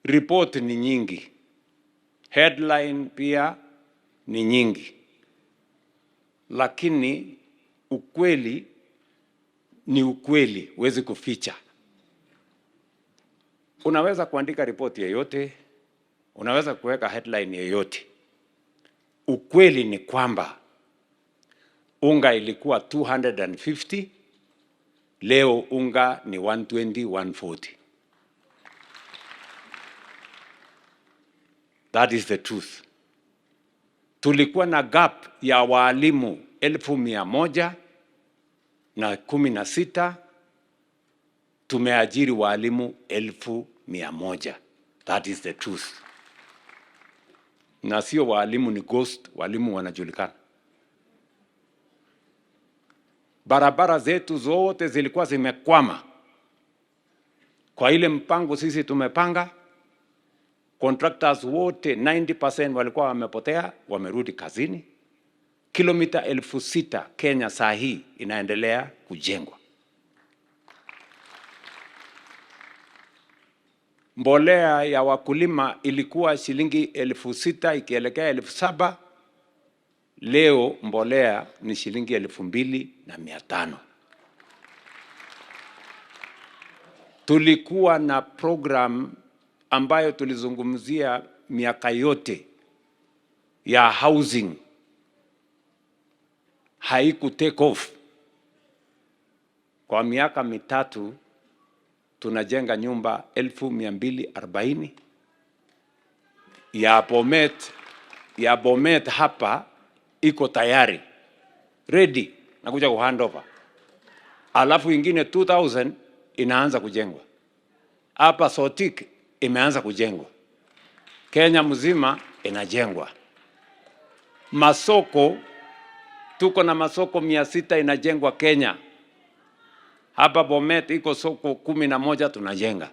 report ni nyingi, headline pia ni nyingi, lakini ukweli ni ukweli, huwezi kuficha. Unaweza kuandika ripoti yoyote, unaweza kuweka headline yoyote. Ukweli ni kwamba unga ilikuwa 250, leo unga ni 120, 140. That is the truth. Tulikuwa na gap ya walimu 1,116, tumeajiri walimu 1,100. That is the truth. Na sio walimu ni ghost, walimu wanajulikana. Barabara zetu zote zilikuwa zimekwama. Kwa ile mpango sisi tumepanga, contractors wote 90% walikuwa wamepotea, wamerudi kazini. Kilomita 6,000 Kenya saa hii inaendelea kujengwa. Mbolea ya wakulima ilikuwa shilingi 6,000 ikielekea 7,000. Leo mbolea ni shilingi 2,500. Tulikuwa na program ambayo tulizungumzia miaka yote ya housing, haiku take off. Kwa miaka mitatu tunajenga nyumba 1,240 ya Bomet hapa iko tayari ready na kuja kuhandover. Alafu ingine 2,000 inaanza kujengwa hapa. Sotik imeanza kujengwa, Kenya mzima inajengwa. Masoko tuko na masoko 600 inajengwa Kenya. Hapa Bomet iko soko 11 tunajenga.